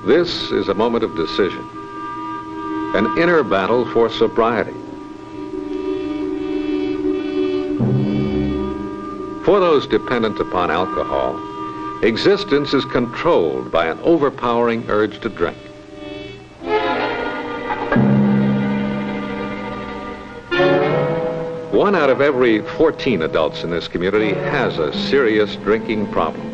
This is a moment of decision, an inner battle for sobriety. For those dependent upon alcohol, existence is controlled by an overpowering urge to drink. One out of every 14 adults in this community has a serious drinking problem.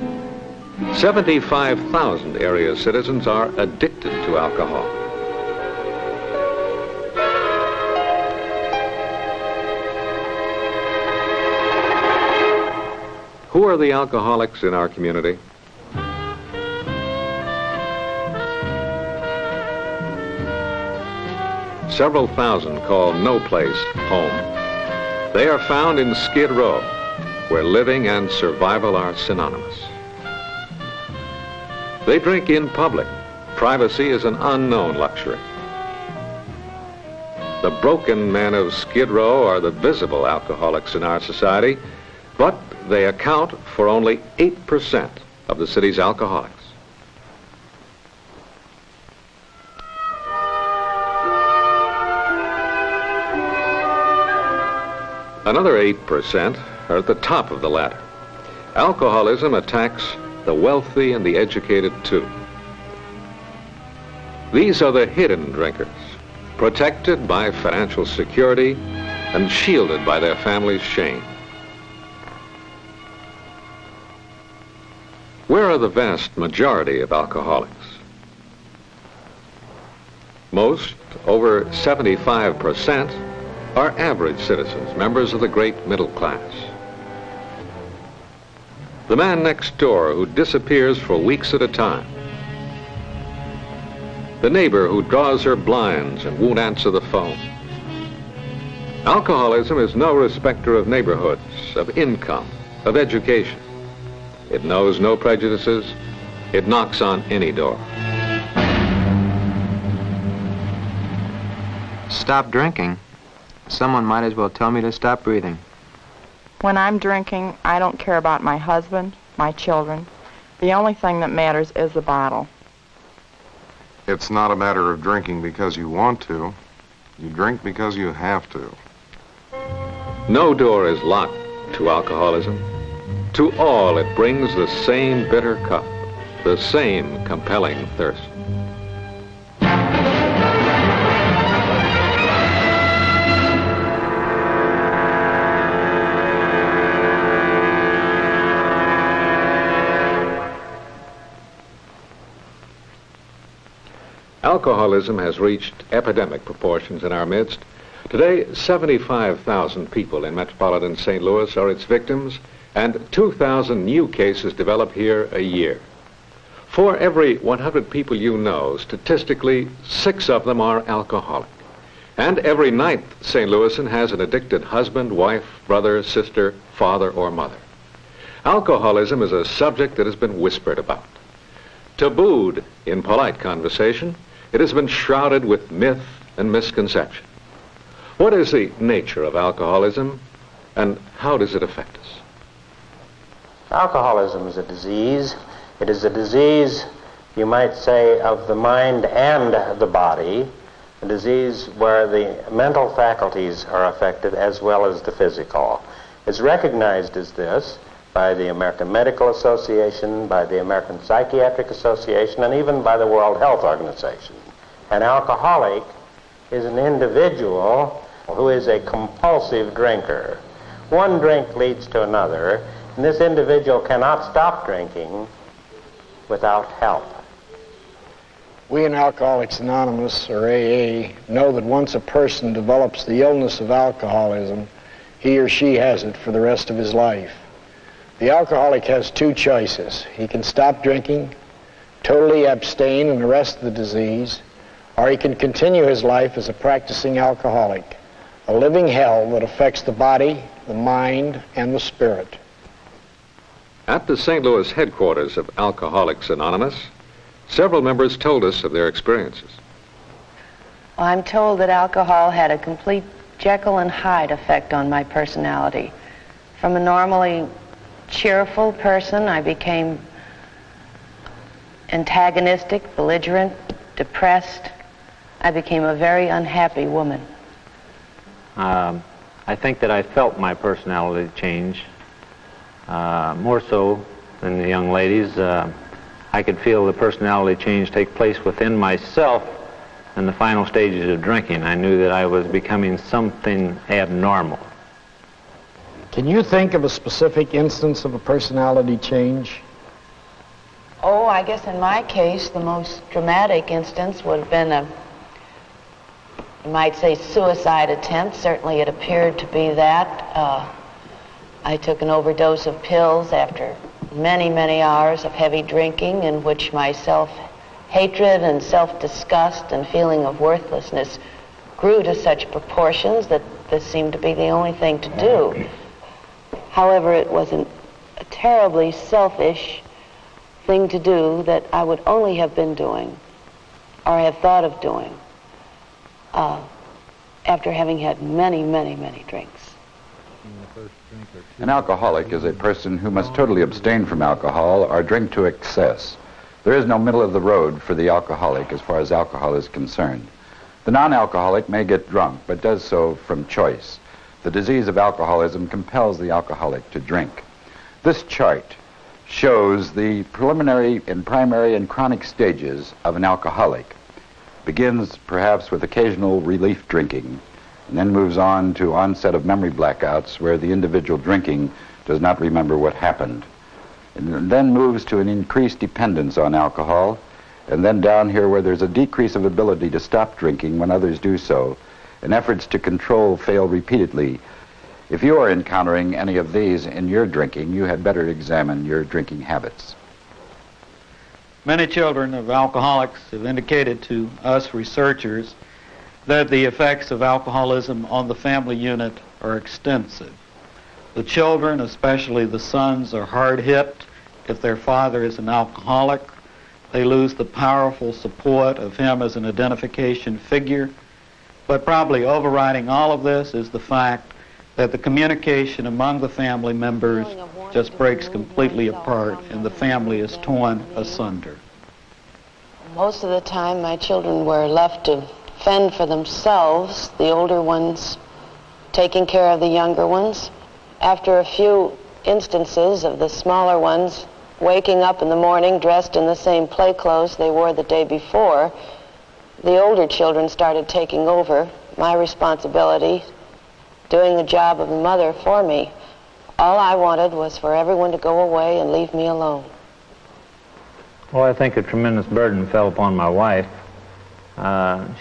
75,000 area citizens are addicted to alcohol. Who are the alcoholics in our community? Several thousand call no place home. They are found in Skid Row, where living and survival are synonymous. They drink in public. Privacy is an unknown luxury. The broken men of Skid Row are the visible alcoholics in our society, but they account for only 8% of the city's alcoholics. Another 8% are at the top of the ladder. Alcoholism attacks the wealthy and the educated too. These are the hidden drinkers, protected by financial security and shielded by their family's shame. Where are the vast majority of alcoholics? Most, over 75%, are average citizens, members of the great middle class. The man next door who disappears for weeks at a time. The neighbor who draws her blinds and won't answer the phone. Alcoholism is no respecter of neighborhoods, of income, of education. It knows no prejudices. It knocks on any door. Stop drinking? Someone might as well tell me to stop breathing. When I'm drinking, I don't care about my husband, my children. The only thing that matters is the bottle. It's not a matter of drinking because you want to. You drink because you have to. No door is locked to alcoholism. To all it brings the same bitter cup, the same compelling thirst. Alcoholism has reached epidemic proportions in our midst. Today, 75,000 people in metropolitan St. Louis are its victims, and 2,000 new cases develop here a year. For every 100 people you know, statistically, 6 of them are alcoholic. And every 9th St. Louisan has an addicted husband, wife, brother, sister, father, or mother. Alcoholism is a subject that has been whispered about. Tabooed in polite conversation, it has been shrouded with myth and misconception. What is the nature of alcoholism, and how does it affect us? Alcoholism is a disease. It is a disease, you might say, of the mind and the body, a disease where the mental faculties are affected as well as the physical. It's recognized as this by the American Medical Association, by the American Psychiatric Association, and even by the World Health Organization. An alcoholic is an individual who is a compulsive drinker. One drink leads to another, and this individual cannot stop drinking without help. We in Alcoholics Anonymous, or AA, know that once a person develops the illness of alcoholism, he or she has it for the rest of his life. The alcoholic has 2 choices. He can stop drinking, totally abstain and arrest the disease, or he can continue his life as a practicing alcoholic, a living hell that affects the body, the mind, and the spirit. At the St. Louis headquarters of Alcoholics Anonymous, several members told us of their experiences. Well, I'm told that alcohol had a complete Jekyll and Hyde effect on my personality. From a normally cheerful person, I became antagonistic, belligerent, depressed. I became a very unhappy woman. I think that I felt my personality change more so than the young ladies. I could feel the personality change take place within myself in the final stages of drinking. I knew that I was becoming something abnormal. Can you think of a specific instance of a personality change? Oh, I guess in my case, the most dramatic instance would have been you might say, suicide attempt. Certainly it appeared to be that. I took an overdose of pills after many, many hours of heavy drinking in which my self-hatred and self-disgust and feeling of worthlessness grew to such proportions that this seemed to be the only thing to do. However, it was a terribly selfish thing to do that I would only have been doing or have thought of doing after having had many, many, many drinks. An alcoholic is a person who must totally abstain from alcohol or drink to excess. There is no middle of the road for the alcoholic as far as alcohol is concerned. The non-alcoholic may get drunk, but does so from choice. The disease of alcoholism compels the alcoholic to drink. This chart shows the preliminary and primary and chronic stages of an alcoholic. Begins perhaps with occasional relief drinking, and then moves on to onset of memory blackouts where the individual drinking does not remember what happened. And then moves to an increased dependence on alcohol, and then down here where there's a decrease of ability to stop drinking when others do so, and efforts to control fail repeatedly. If you are encountering any of these in your drinking, you had better examine your drinking habits. Many children of alcoholics have indicated to us researchers that the effects of alcoholism on the family unit are extensive. The children, especially the sons, are hard hit if their father is an alcoholic. They lose the powerful support of him as an identification figure. But probably overriding all of this is the fact that the communication among the family members just breaks completely apart and the family is torn asunder. Most of the time my children were left to fend for themselves, the older ones taking care of the younger ones. After a few instances of the smaller ones waking up in the morning dressed in the same play clothes they wore the day before, the older children started taking over my responsibility, doing the job of the mother for me. All I wanted was for everyone to go away and leave me alone. Well, I think a tremendous burden fell upon my wife.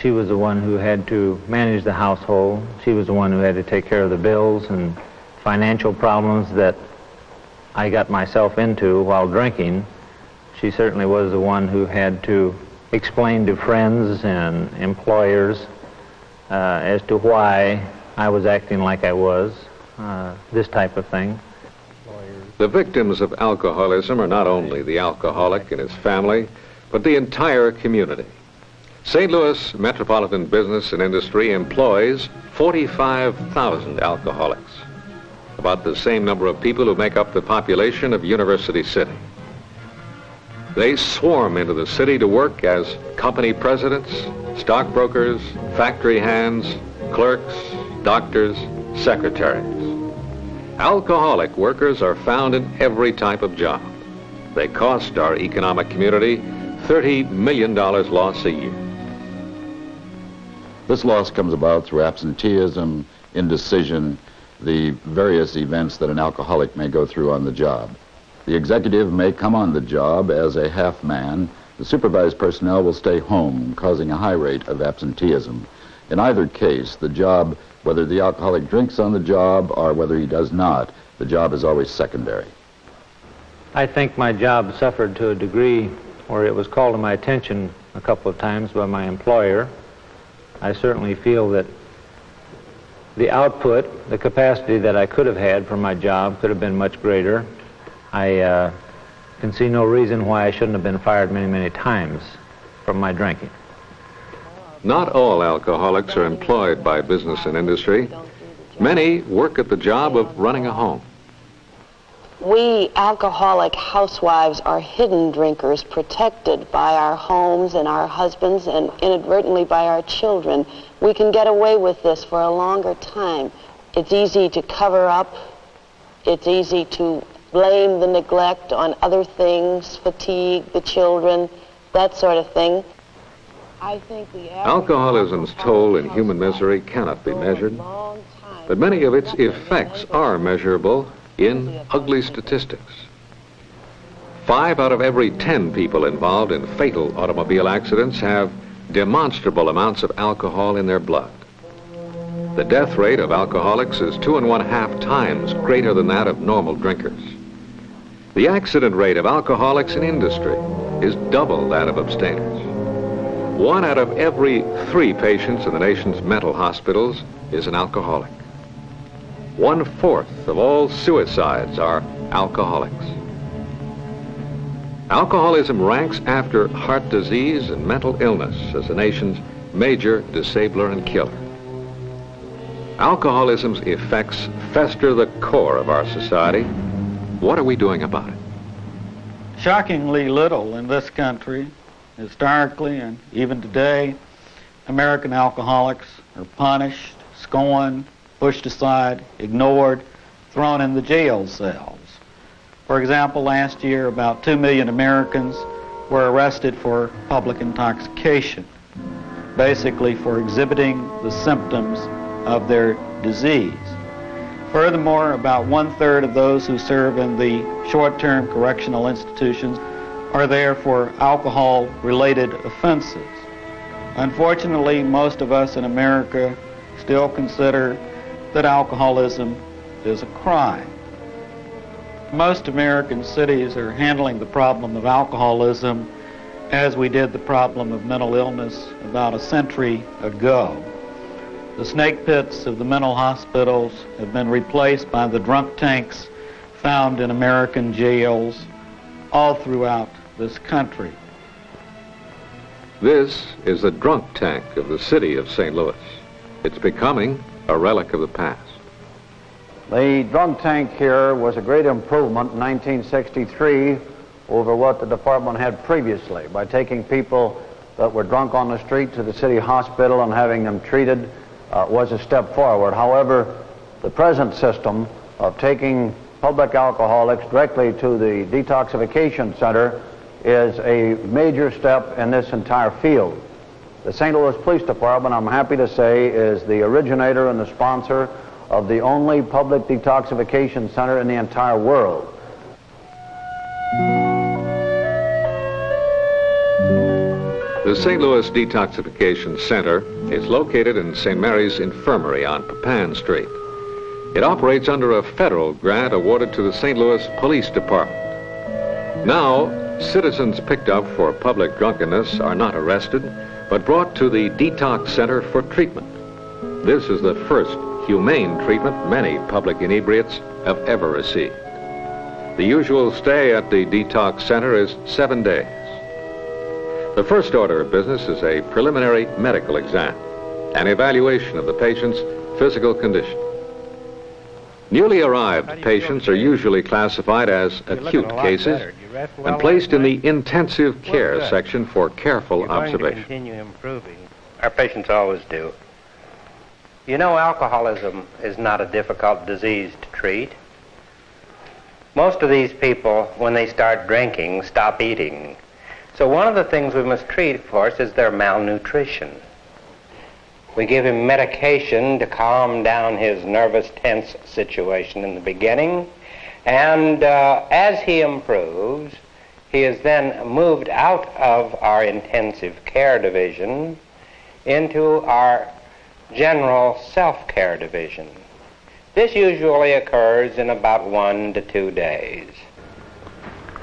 She was the one who had to manage the household. She was the one who had to take care of the bills and financial problems that I got myself into while drinking. She certainly was the one who had to explain to friends and employers as to why I was acting like I was, this type of thing. The victims of alcoholism are not only the alcoholic and his family, but the entire community. St. Louis Metropolitan Business and Industry employs 45,000 alcoholics, about the same number of people who make up the population of University City. They swarm into the city to work as company presidents, stockbrokers, factory hands, clerks, doctors, secretaries. Alcoholic workers are found in every type of job. They cost our economic community $30 million loss a year. This loss comes about through absenteeism, indecision, the various events that an alcoholic may go through on the job. The executive may come on the job as a half man. The supervised personnel will stay home, causing a high rate of absenteeism. In either case, the job, whether the alcoholic drinks on the job or whether he does not, the job is always secondary. I think my job suffered to a degree where it was called to my attention a couple of times by my employer. I certainly feel that the output, the capacity that I could have had for my job could have been much greater. I can see no reason why I shouldn't have been fired many, many times from my drinking. Not all alcoholics are employed by business and industry. Many work at the job of running a home. We alcoholic housewives are hidden drinkers, protected by our homes and our husbands and inadvertently by our children. We can get away with this for a longer time. It's easy to cover up. It's easy to blame the neglect on other things, fatigue, the children, that sort of thing. I think the Alcoholism's toll in human misery cannot be measured, but many of its effects are measurable in ugly statistics. 5 out of every 10 people involved in fatal automobile accidents have demonstrable amounts of alcohol in their blood. The death rate of alcoholics is 2.5 times greater than that of normal drinkers. The accident rate of alcoholics in industry is double that of abstainers. 1 out of every 3 patients in the nation's mental hospitals is an alcoholic. 1/4 of all suicides are alcoholics. Alcoholism ranks after heart disease and mental illness as the nation's major disabler and killer. Alcoholism's effects fester the core of our society. What are we doing about it? Shockingly little in this country. Historically and even today, American alcoholics are punished, scorned, pushed aside, ignored, thrown in the jail cells. For example, last year about 2 million Americans were arrested for public intoxication, basically for exhibiting the symptoms of their disease. Furthermore, about 1/3 of those who serve in the short-term correctional institutions are there for alcohol-related offenses. Unfortunately, most of us in America still consider that alcoholism is a crime. Most American cities are handling the problem of alcoholism as we did the problem of mental illness about a century ago. The snake pits of the mental hospitals have been replaced by the drunk tanks found in American jails all throughout this country. This is the drunk tank of the city of St. Louis. It's becoming a relic of the past. The drunk tank here was a great improvement in 1963 over what the department had previously by taking people that were drunk on the street to the city hospital and having them treated was a step forward. However, the present system of taking public alcoholics directly to the detoxification center is a major step in this entire field. The St. Louis Police Department, I'm happy to say, is the originator and the sponsor of the only public detoxification center in the entire world. The St. Louis Detoxification Center is located in St. Mary's Infirmary on Papan Street. It operates under a federal grant awarded to the St. Louis Police Department. Now, citizens picked up for public drunkenness are not arrested, but brought to the Detox Center for treatment. This is the first humane treatment many public inebriates have ever received. The usual stay at the Detox Center is 7 days. The first order of business is a preliminary medical exam, an evaluation of the patient's physical condition. Newly arrived patients are usually classified as acute cases and placed in the intensive care section for careful observation. Continue improving. Our patients always do. You know, alcoholism is not a difficult disease to treat. Most of these people, when they start drinking, stop eating. So one of the things we must treat, of course, is their malnutrition. We give him medication to calm down his nervous, tense situation in the beginning, and as he improves, he is then moved out of our intensive care division into our general self-care division. This usually occurs in about 1 to 2 days.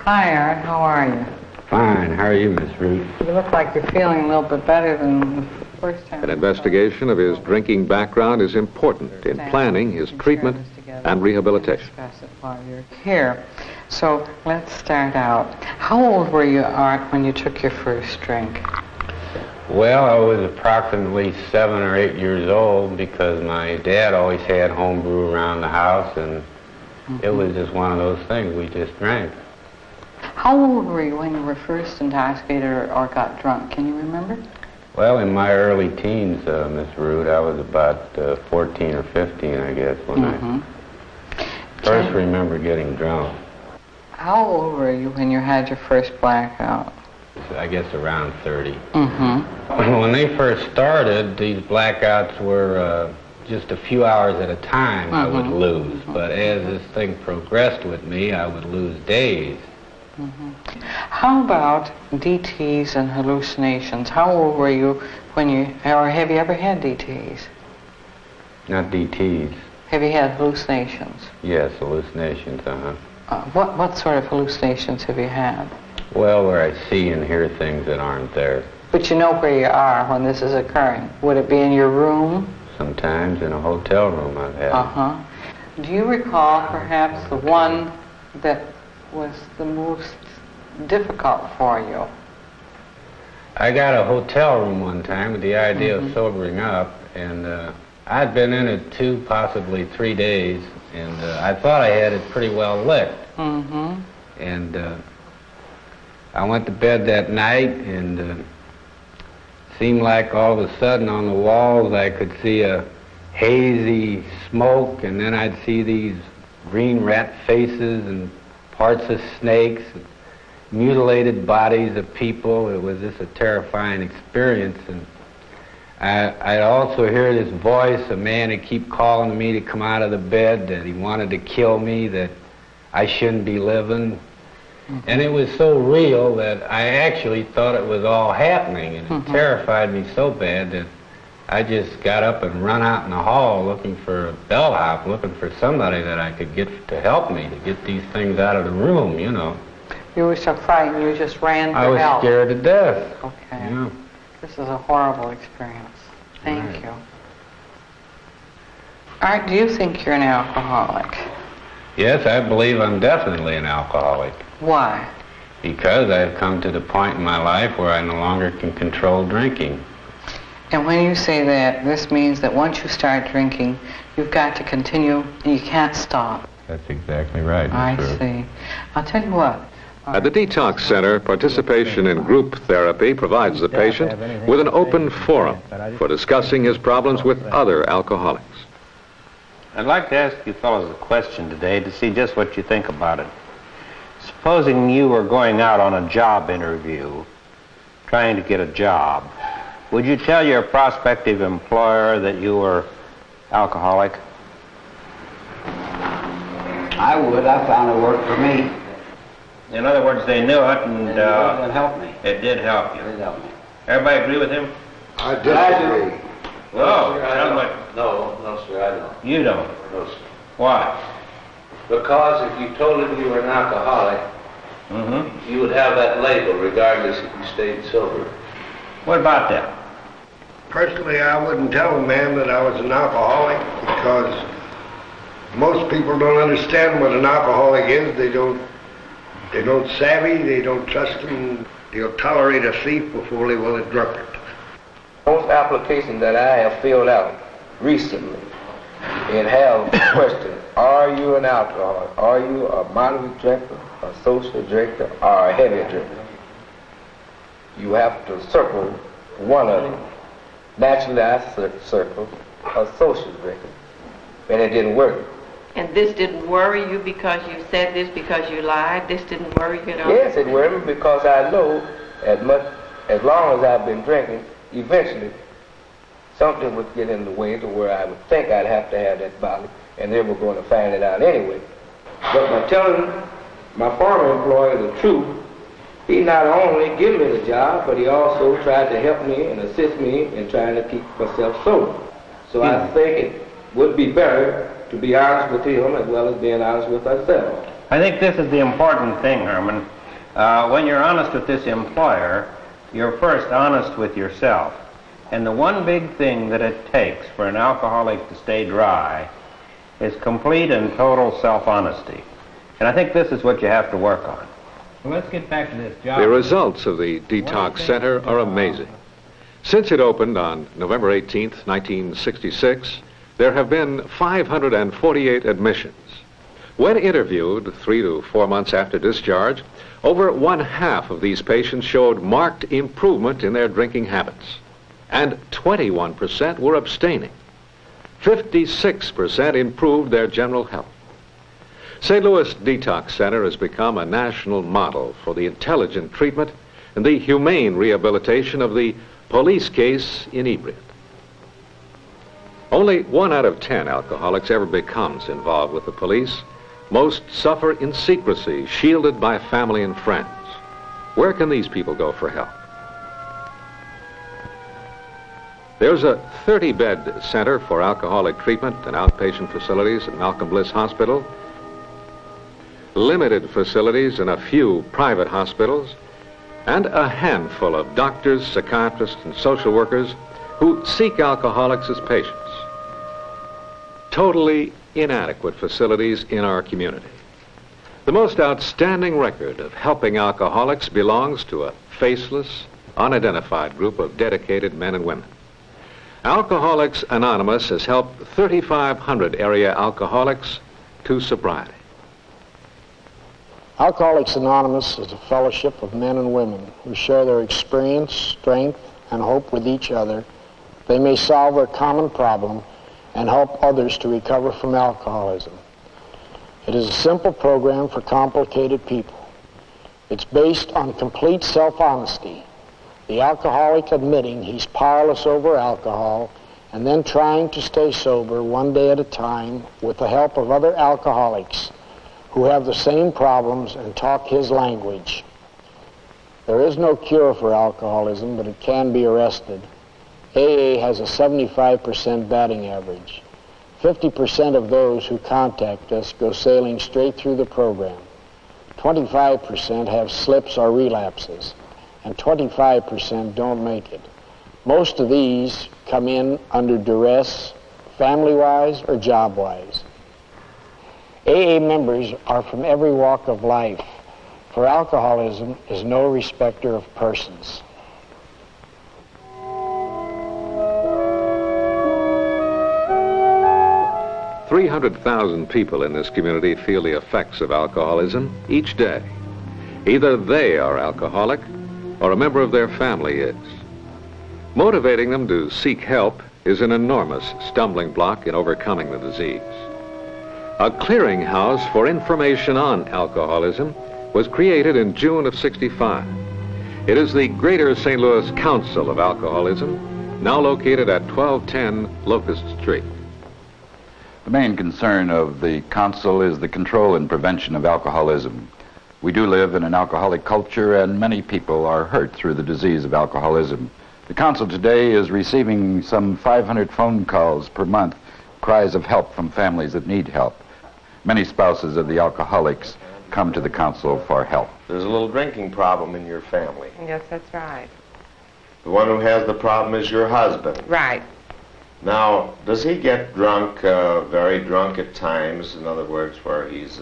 Hi, Art. How are you? Fine. How are you, Miss Ruth? You look like you're feeling a little bit better than the first time. An investigation of his drinking background is important in planning his treatment and rehabilitation. Discuss it while you're here. So let's start out. How old were you, Art, when you took your first drink? Well, I was approximately 7 or 8 years old because my dad always had homebrew around the house, and it was just one of those things. We just drank. How old were you when you were first intoxicated or got drunk? Can you remember? Well, in my early teens, Miss Root, I was about 14 or 15, I guess, when I first remember getting drunk. How old were you when you had your first blackout? I guess around 30. When they first started, these blackouts were just a few hours at a time I would lose. But as this thing progressed with me, I would lose days. How about DTs and hallucinations? How old were you when you, or have you ever had DTs? Not DTs. Have you had hallucinations? Yes, hallucinations, What sort of hallucinations have you had? Well, where I see and hear things that aren't there. But you know where you are when this is occurring. Would it be in your room? Sometimes in a hotel room I've had. Do you recall perhaps the one that was the most difficult for you? I got a hotel room one time with the idea of sobering up, and I'd been in it 2, possibly 3 days, and I thought I had it pretty well licked. And I went to bed that night, and seemed like all of a sudden on the walls I could see a hazy smoke, and then I'd see these green rat faces and parts of snakes, mutilated bodies of people. It was just a terrifying experience. And I'd also hear this voice, a man would keep calling to me to come out of the bed, that he wanted to kill me, that I shouldn't be living. And it was so real that I actually thought it was all happening, and it terrified me so bad that I just got up and run out in the hall looking for a bellhop, looking for somebody that I could get to help me to get these things out of the room, you know. You were so frightened you just ran for help. I was scared to death. Okay. Yeah. This is a horrible experience. Thank you. Art, do you think you're an alcoholic? Yes, I believe I'm definitely an alcoholic. Why? Because I've come to the point in my life where I no longer can control drinking. And when you say that, this means that once you start drinking, you've got to continue, and you can't stop. That's exactly right. I see. I'll tell you what. At the Detox Center, participation in group therapy provides the patient with an open forum for discussing his problems with other alcoholics. I'd like to ask you fellows a question today to see just what you think about it. Supposing you were going out on a job interview, trying to get a job, would you tell your prospective employer that you were alcoholic? I would. I found it worked for me. In other words, they knew it, and it helped me. It did help you. It did help me. Everybody agree with him? I disagree. Whoa. No, sir, I don't. You don't? No, sir. Why? Because if you told him you were an alcoholic, you would have that label regardless if you stayed sober. What about that? Personally, I wouldn't tell a man that I was an alcoholic because most people don't understand what an alcoholic is. They don't savvy, they don't trust him. They'll tolerate a thief before they will a drunkard. Most applications that I have filled out recently, it have the question, are you an alcoholic? Are you a moderate drinker, a social drinker, or a heavy drinker? You have to circle one of them. Naturally, I circled a social drinker, and it didn't work. And this didn't worry you because you said this, because you lied? This didn't worry you at all? Yes, it worried me because I know as long as I've been drinking, eventually something would get in the way to where I would think I'd have to have that bottle, and they were going to find it out anyway. But by telling my former employer the truth, he not only gave me the job, but he also tried to help me and assist me in trying to keep myself sober. So I think it would be better to be honest with him as well as being honest with ourselves. I think this is the important thing, Herman. When you're honest with this employer, you're first honest with yourself. And the one big thing that it takes for an alcoholic to stay dry is complete and total self-honesty. And I think this is what you have to work on. Well, let's get back to this job. The results of the Detox Center are amazing. Since it opened on November 18th, 1966, there have been 548 admissions. When interviewed 3 to 4 months after discharge, over 1/2 of these patients showed marked improvement in their drinking habits, and 21% were abstaining. 56% improved their general health. St. Louis Detox Center has become a national model for the intelligent treatment and the humane rehabilitation of the police case inebriate. Only 1 out of 10 alcoholics ever becomes involved with the police. Most suffer in secrecy, shielded by family and friends. Where can these people go for help? There's a 30-bed center for alcoholic treatment and outpatient facilities at Malcolm Bliss Hospital, limited facilities in a few private hospitals, and a handful of doctors, psychiatrists, and social workers who seek alcoholics as patients. Totally inadequate facilities in our community. The most outstanding record of helping alcoholics belongs to a faceless, unidentified group of dedicated men and women. Alcoholics Anonymous has helped 3,500 area alcoholics to sobriety. Alcoholics Anonymous is a fellowship of men and women who share their experience, strength, and hope with each other. They may solve their common problem and help others to recover from alcoholism. It is a simple program for complicated people. It's based on complete self-honesty. The alcoholic admitting he's powerless over alcohol and then trying to stay sober one day at a time with the help of other alcoholics who have the same problems and talk his language. There is no cure for alcoholism, but it can be arrested. AA has a 75% batting average. 50% of those who contact us go sailing straight through the program. 25% have slips or relapses, and 25% don't make it. Most of these come in under duress, family-wise or job-wise. AA members are from every walk of life, for alcoholism is no respecter of persons. $300,000 people in this community feel the effects of alcoholism each day. Either they are alcoholic or a member of their family is. Motivating them to seek help is an enormous stumbling block in overcoming the disease. A clearinghouse for information on alcoholism was created in June of '65. It is the Greater St. Louis Council of Alcoholism, now located at 1210 Locust Street. The main concern of the council is the control and prevention of alcoholism. We do live in an alcoholic culture, and many people are hurt through the disease of alcoholism. The council today is receiving some 500 phone calls per month, cries of help from families that need help. Many spouses of the alcoholics come to the council for help. There's a little drinking problem in your family. Yes, that's right. The one who has the problem is your husband. Right. Now, does he get drunk, very drunk at times? In other words, where he's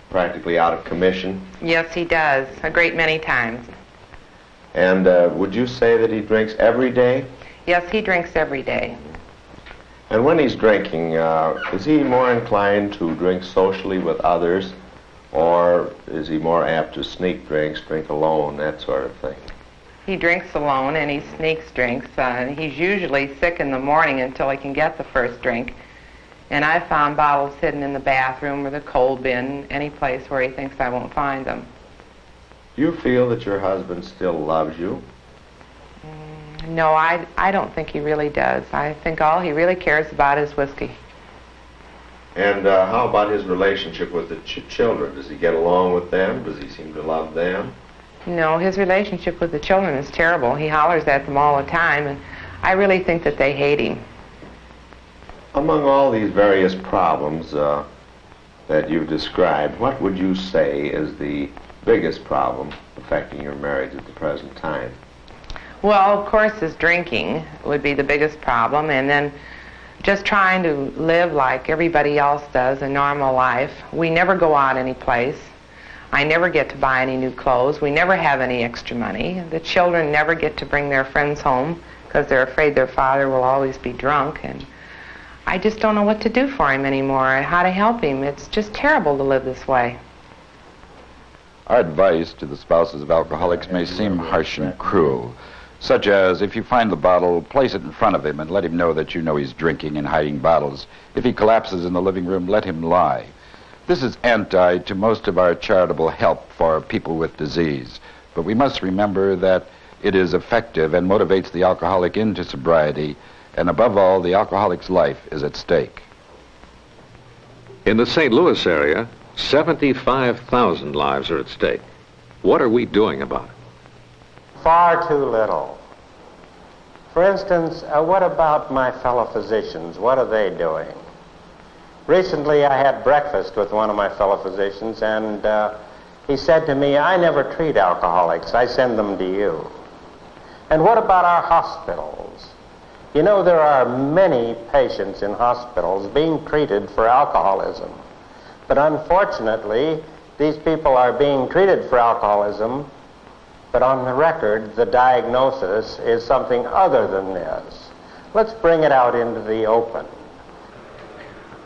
practically out of commission? Yes, he does, a great many times. And would you say that he drinks every day? Yes, he drinks every day. And when he's drinking, is he more inclined to drink socially with others, or is he more apt to sneak drinks, drink alone, that sort of thing? He drinks alone and he sneaks drinks. He's usually sick in the morning until he can get the first drink. And I found bottles hidden in the bathroom or the coal bin, any place where he thinks I won't find them. Do you feel that your husband still loves you? No, I don't think he really does. I think all he really cares about is whiskey. And how about his relationship with the children? Does he get along with them? Does he seem to love them? No, his relationship with the children is terrible. He hollers at them all the time, and I really think that they hate him. Among all these various problems that you've described, what would you say is the biggest problem affecting your marriage at the present time? Well, of course, his drinking would be the biggest problem, and then just trying to live like everybody else does, a normal life. We never go out any place. I never get to buy any new clothes. We never have any extra money. The children never get to bring their friends home because because they're afraid their father will always be drunk, and I just don't know what to do for him anymore, how to help him. It's just terrible to live this way. Our advice to the spouses of alcoholics may seem harsh and cruel, such as, if you find the bottle, place it in front of him and let him know that you know he's drinking and hiding bottles. If he collapses in the living room, let him lie. This is anti to most of our charitable help for people with disease, but we must remember that it is effective and motivates the alcoholic into sobriety, and above all, the alcoholic's life is at stake. In the St. Louis area, 75,000 lives are at stake. What are we doing about it? Far too little. For instance, what about my fellow physicians? What are they doing? Recently, I had breakfast with one of my fellow physicians, and he said to me, "I never treat alcoholics. I send them to you." And what about our hospitals? You know, there are many patients in hospitals being treated for alcoholism. But unfortunately, these people are being treated for alcoholism, but on the record, the diagnosis is something other than this. Let's bring it out into the open.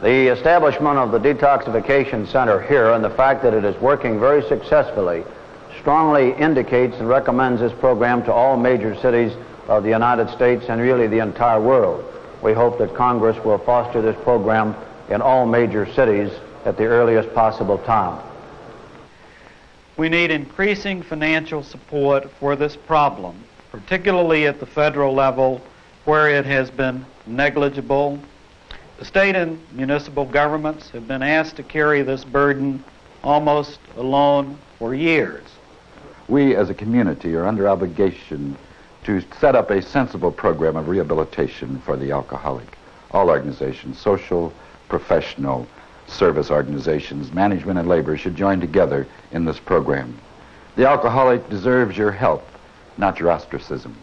The establishment of the detoxification center here and the fact that it is working very successfully strongly indicates and recommends this program to all major cities of the United States and really the entire world. We hope that Congress will foster this program in all major cities at the earliest possible time. We need increasing financial support for this problem, particularly at the federal level where it has been negligible. The state and municipal governments have been asked to carry this burden almost alone for years. We as a community are under obligation to set up a sensible program of rehabilitation for the alcoholic. All organizations, social, professional, service organizations, management and labor should join together in this program. The alcoholic deserves your help, not your ostracism.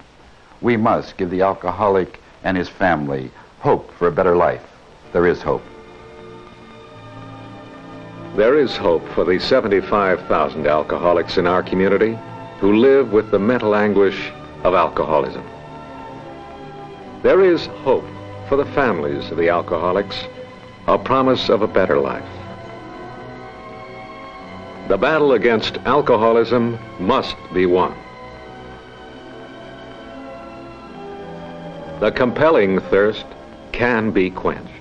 We must give the alcoholic and his family hope for a better life. There is hope. There is hope for the 75,000 alcoholics in our community who live with the mental anguish of alcoholism. There is hope for the families of the alcoholics, a promise of a better life. The battle against alcoholism must be won. The compelling thirst can be quenched.